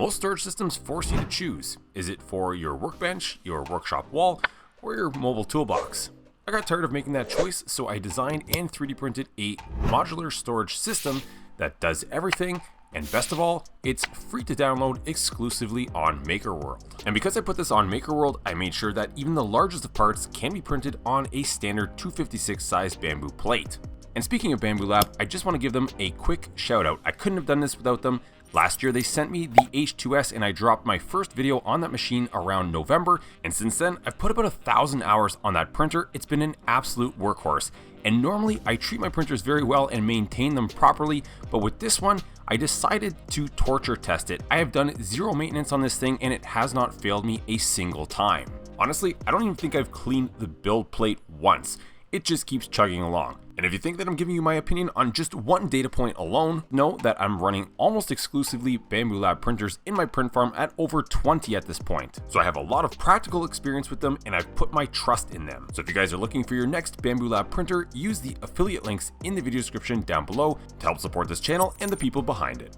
Most storage systems force you to choose. Is it for your workbench, your workshop wall, or your mobile toolbox? I got tired of making that choice, so I designed and 3D printed a modular storage system that does everything, and best of all, it's free to download exclusively on Makerworld. And because I put this on Makerworld, I made sure that even the largest of parts can be printed on a standard 256 size bamboo plate. And speaking of Bambu Lab, I just want to give them a quick shout out. I couldn't have done this without them. Last year they sent me the H2S and I dropped my first video on that machine around November, and since then I've put about 1,000 hours on that printer. It's been an absolute workhorse, and normally I treat my printers very well and maintain them properly, but with this one I decided to torture test it. I have done zero maintenance on this thing and it has not failed me a single time. Honestly, I don't even think I've cleaned the build plate once. It just keeps chugging along. And if you think that I'm giving you my opinion on just one data point alone, know that I'm running almost exclusively Bambu Lab printers in my print farm at over 20 at this point. So I have a lot of practical experience with them and I've put my trust in them. So if you guys are looking for your next Bambu Lab printer, use the affiliate links in the video description down below to help support this channel and the people behind it.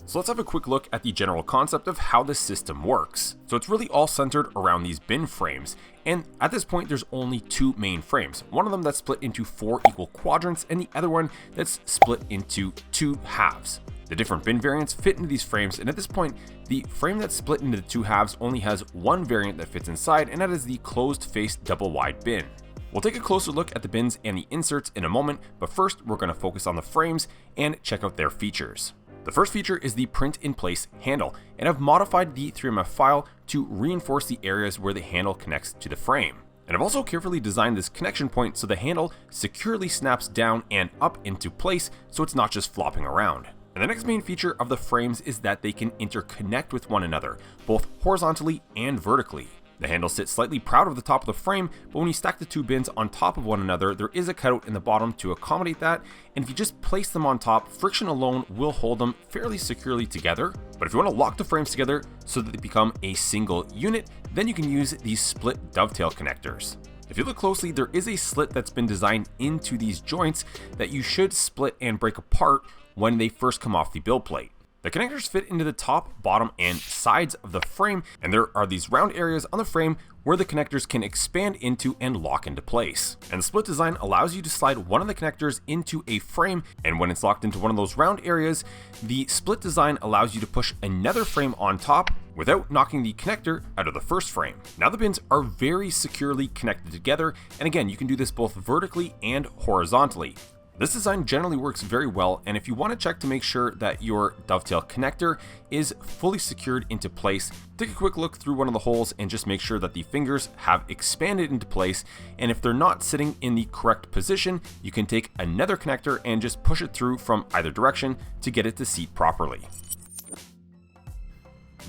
So let's have a quick look at the general concept of how this system works. So it's really all centered around these bin frames, and at this point there's only two main frames. One of them that's split into 4 equal quadrants and the other one that's split into 2 halves. The different bin variants fit into these frames, and at this point the frame that's split into the 2 halves only has one variant that fits inside, and that is the closed face double wide bin. We'll take a closer look at the bins and the inserts in a moment, but first we're going to focus on the frames and check out their features. The first feature is the print in place handle, and I've modified the 3MF file to reinforce the areas where the handle connects to the frame. And I've also carefully designed this connection point so the handle securely snaps down and up into place so it's not just flopping around. And the next main feature of the frames is that they can interconnect with one another, both horizontally and vertically. The handle sits slightly proud of the top of the frame, but when you stack the two bins on top of one another, there is a cutout in the bottom to accommodate that, and if you just place them on top, friction alone will hold them fairly securely together. But if you want to lock the frames together so that they become a single unit, then you can use these split dovetail connectors. If you look closely, there is a slit that's been designed into these joints that you should split and break apart when they first come off the build plate. The connectors fit into the top, bottom, and sides of the frame, and there are these round areas on the frame where the connectors can expand into and lock into place. And the split design allows you to slide one of the connectors into a frame, and when it's locked into one of those round areas, the split design allows you to push another frame on top without knocking the connector out of the first frame. Now the bins are very securely connected together, and again, you can do this both vertically and horizontally. This design generally works very well, and if you want to check to make sure that your dovetail connector is fully secured into place, take a quick look through one of the holes and just make sure that the fingers have expanded into place, and if they're not sitting in the correct position, you can take another connector and just push it through from either direction to get it to seat properly.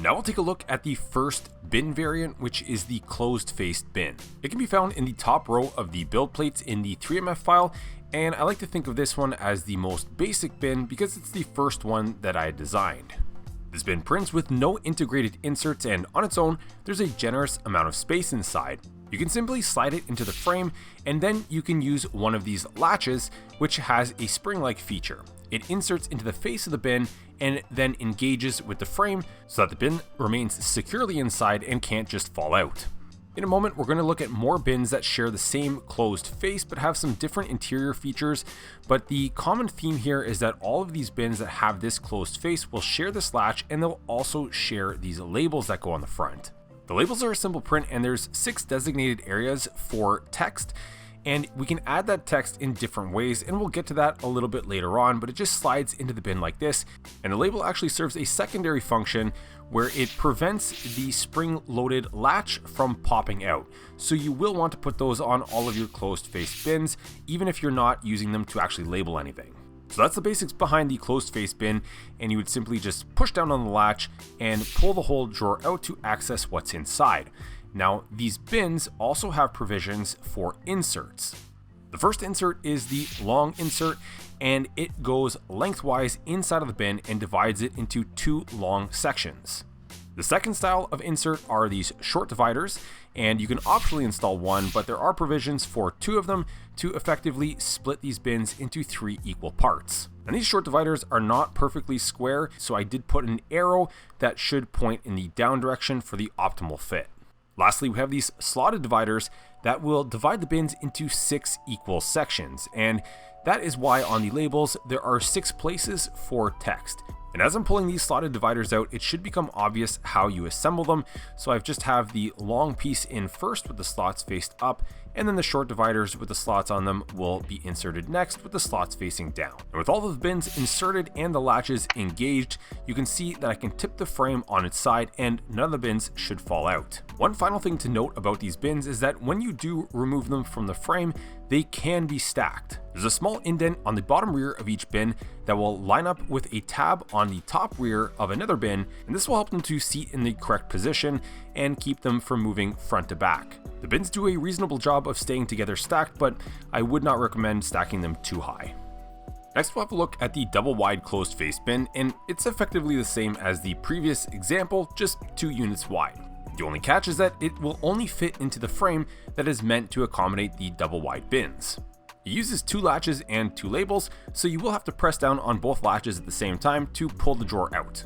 Now we'll take a look at the first bin variant, which is the closed-faced bin. It can be found in the top row of the build plates in the 3MF file, and I like to think of this one as the most basic bin because it's the first one that I designed. This bin prints with no integrated inserts, and on its own, there's a generous amount of space inside. You can simply slide it into the frame, and then you can use one of these latches, which has a spring-like feature. It inserts into the face of the bin and then engages with the frame so that the bin remains securely inside and can't just fall out. In a moment, we're going to look at more bins that share the same closed face but have some different interior features, but the common theme here is that all of these bins that have this closed face will share this latch, and they'll also share these labels that go on the front. The labels are a simple print, and there's 6 designated areas for text, and we can add that text in different ways, and we'll get to that a little bit later on, but it just slides into the bin like this, and the label actually serves a secondary function where it prevents the spring-loaded latch from popping out. So you will want to put those on all of your closed-face bins, even if you're not using them to actually label anything. So that's the basics behind the closed-face bin, and you would simply just push down on the latch and pull the whole drawer out to access what's inside. Now, these bins also have provisions for inserts. The first insert is the long insert, and it goes lengthwise inside of the bin and divides it into 2 long sections. The second style of insert are these short dividers, and you can optionally install one, but there are provisions for 2 of them to effectively split these bins into 3 equal parts. And these short dividers are not perfectly square, so I did put an arrow that should point in the down direction for the optimal fit. Lastly, we have these slotted dividers that will divide the bins into 6 equal sections, and that is why on the labels there are 6 places for text. And as I'm pulling these slotted dividers out, it should become obvious how you assemble them. So I've just have the long piece in first with the slots faced up, and then the short dividers with the slots on them will be inserted next with the slots facing down. And with all of the bins inserted and the latches engaged, you can see that I can tip the frame on its side and none of the bins should fall out. One final thing to note about these bins is that when you do remove them from the frame, they can be stacked. There's a small indent on the bottom rear of each bin that will line up with a tab on the top rear of another bin, and this will help them to seat in the correct position and keep them from moving front to back. The bins do a reasonable job of staying together stacked, but I would not recommend stacking them too high. Next, we'll have a look at the double wide closed face bin, and it's effectively the same as the previous example, just 2 units wide. The only catch is that it will only fit into the frame that is meant to accommodate the double wide bins. It uses 2 latches and 2 labels, so you will have to press down on both latches at the same time to pull the drawer out.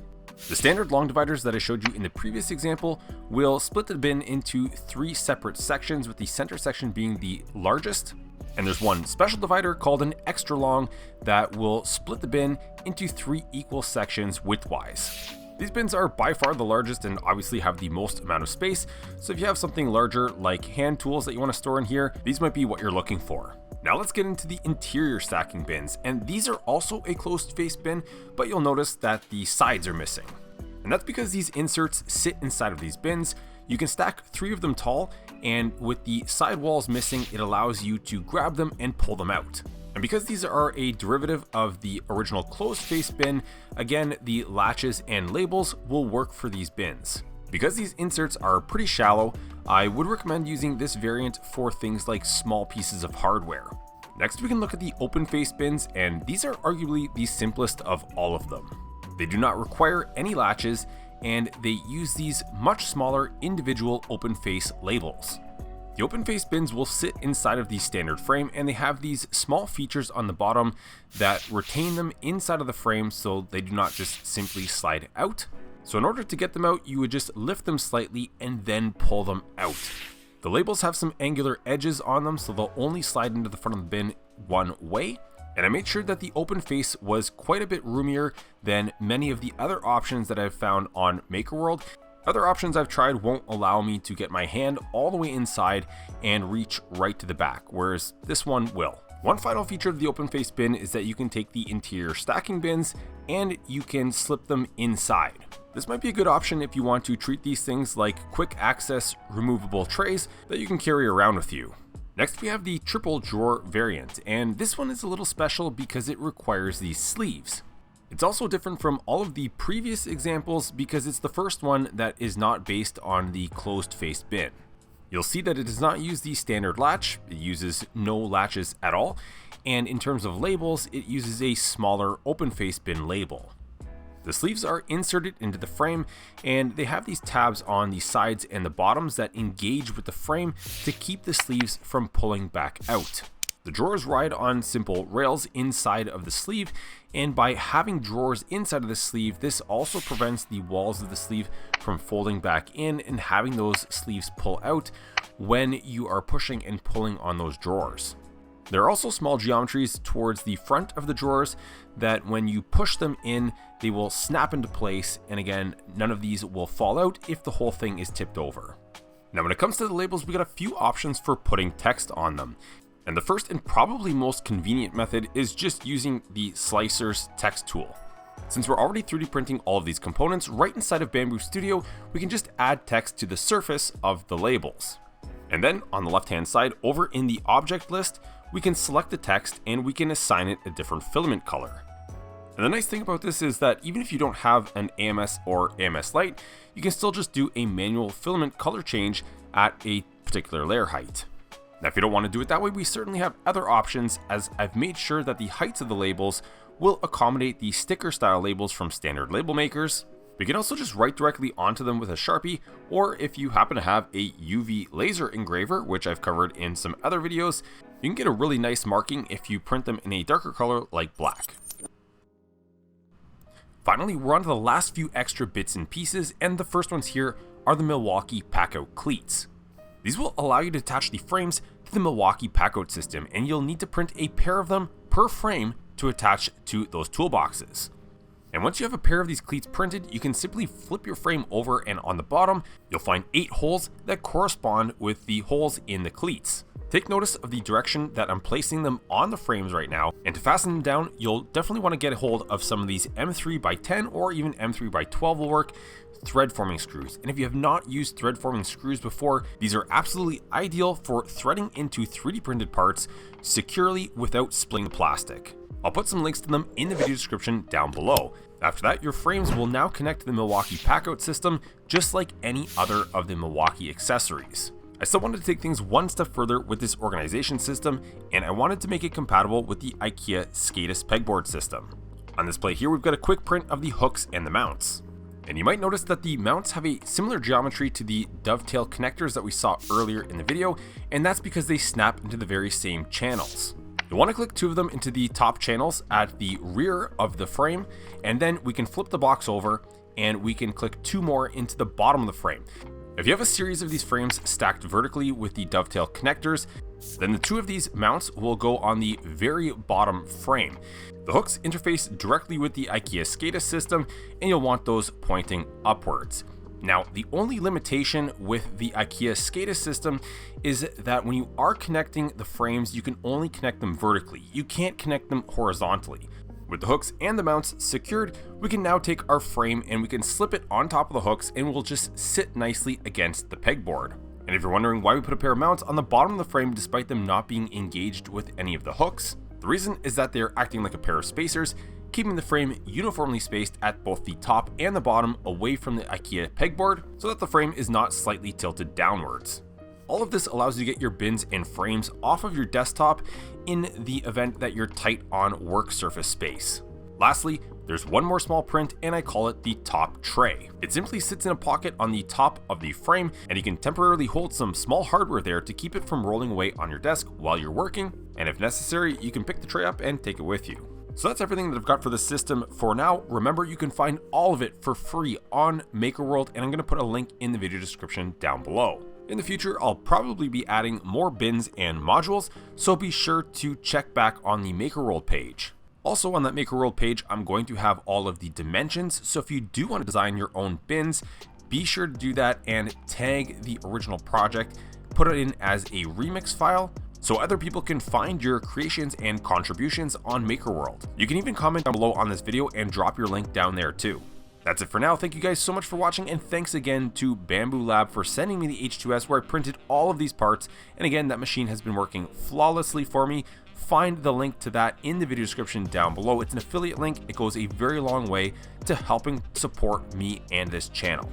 The standard long dividers that I showed you in the previous example will split the bin into 3 separate sections, with the center section being the largest. And there's one special divider called an extra long that will split the bin into 3 equal sections widthwise. These bins are by far the largest and obviously have the most amount of space, so if you have something larger like hand tools that you want to store in here, these might be what you're looking for. Now let's get into the interior stacking bins, and these are also a closed face bin, but you'll notice that the sides are missing. And that's because these inserts sit inside of these bins. You can stack 3 of them tall, and with the side walls missing, it allows you to grab them and pull them out. And because these are a derivative of the original closed face bin, again, the latches and labels will work for these bins. Because these inserts are pretty shallow, I would recommend using this variant for things like small pieces of hardware. Next, we can look at the open face bins, and these are arguably the simplest of all of them. They do not require any latches, and they use these much smaller individual open face labels. The open face bins will sit inside of the standard frame, and they have these small features on the bottom that retain them inside of the frame so they do not just simply slide out. So in order to get them out, you would just lift them slightly and then pull them out. The labels have some angular edges on them, so they'll only slide into the front of the bin one way. And I made sure that the open face was quite a bit roomier than many of the other options that I've found on Makerworld. Other options I've tried won't allow me to get my hand all the way inside and reach right to the back, whereas this one will. One final feature of the open face bin is that you can take the interior stacking bins and you can slip them inside. This might be a good option if you want to treat these things like quick access removable trays that you can carry around with you. Next, we have the triple drawer variant, and this one is a little special because it requires these sleeves. It's also different from all of the previous examples because it's the first one that is not based on the closed face bin. You'll see that it does not use the standard latch, it uses no latches at all, and in terms of labels, it uses a smaller open face bin label. The sleeves are inserted into the frame, and they have these tabs on the sides and the bottoms that engage with the frame to keep the sleeves from pulling back out. The drawers ride on simple rails inside of the sleeve, and by having drawers inside of the sleeve, this also prevents the walls of the sleeve from folding back in and having those sleeves pull out when you are pushing and pulling on those drawers. There are also small geometries towards the front of the drawers that when you push them in, they will snap into place, and again, none of these will fall out if the whole thing is tipped over. Now when it comes to the labels, we got a few options for putting text on them. And the first and probably most convenient method is just using the Slicer's text tool. Since we're already 3D printing all of these components right inside of Bambu Studio, we can just add text to the surface of the labels. And then on the left hand side, over in the object list, we can select the text and we can assign it a different filament color. And the nice thing about this is that even if you don't have an AMS or AMS light, you can still just do a manual filament color change at a particular layer height. Now if you don't want to do it that way, we certainly have other options, as I've made sure that the heights of the labels will accommodate the sticker style labels from standard label makers. We can also just write directly onto them with a Sharpie, or if you happen to have a UV laser engraver, which I've covered in some other videos, you can get a really nice marking if you print them in a darker color like black. Finally, we're on to the last few extra bits and pieces, and the first ones here are the Milwaukee Packout cleats. These will allow you to attach the frames to the Milwaukee Packout system, and you'll need to print a pair of them per frame to attach to those toolboxes. And once you have a pair of these cleats printed, you can simply flip your frame over, and on the bottom, you'll find 8 holes that correspond with the holes in the cleats. Take notice of the direction that I'm placing them on the frames right now, and to fasten them down, you'll definitely want to get a hold of some of these M3x10 or even M3x12 will work thread forming screws. And if you have not used thread forming screws before, these are absolutely ideal for threading into 3D printed parts securely without splitting the plastic. I'll put some links to them in the video description down below. After that, your frames will now connect to the Milwaukee Packout system just like any other of the Milwaukee accessories. I still wanted to take things one step further with this organization system, and I wanted to make it compatible with the IKEA SKADIS pegboard system. On display here, we've got a quick print of the hooks and the mounts. And you might notice that the mounts have a similar geometry to the dovetail connectors that we saw earlier in the video, and that's because they snap into the very same channels. You'll want to click 2 of them into the top channels at the rear of the frame, and then we can flip the box over and we can click 2 more into the bottom of the frame. If you have a series of these frames stacked vertically with the dovetail connectors, then the 2 of these mounts will go on the very bottom frame. The hooks interface directly with the IKEA SKADIS system, and you'll want those pointing upwards. Now, the only limitation with the IKEA SKADIS system is that when you are connecting the frames, you can only connect them vertically. You can't connect them horizontally. With the hooks and the mounts secured, we can now take our frame and we can slip it on top of the hooks, and will just sit nicely against the pegboard. And if you're wondering why we put a pair of mounts on the bottom of the frame despite them not being engaged with any of the hooks, the reason is that they're acting like a pair of spacers, keeping the frame uniformly spaced at both the top and the bottom away from the IKEA pegboard so that the frame is not slightly tilted downwards. All of this allows you to get your bins and frames off of your desktop in the event that you're tight on work surface space. Lastly, there's one more small print, and I call it the top tray. It simply sits in a pocket on the top of the frame, and you can temporarily hold some small hardware there to keep it from rolling away on your desk while you're working, and if necessary, you can pick the tray up and take it with you. So that's everything that I've got for the system for now. Remember, you can find all of it for free on Makerworld, and I'm going to put a link in the video description down below. In the future, I'll probably be adding more bins and modules, so be sure to check back on the Makerworld page. Also on that Makerworld page, I'm going to have all of the dimensions, so if you do want to design your own bins, be sure to do that and tag the original project, put it in as a remix file, so other people can find your creations and contributions on Makerworld. You can even comment down below on this video and drop your link down there too. That's it for now. Thank you guys so much for watching, and thanks again to Bambu Lab for sending me the H2S where I printed all of these parts. And again, that machine has been working flawlessly for me. Find the link to that in the video description down below. It's an affiliate link. It goes a very long way to helping support me and this channel.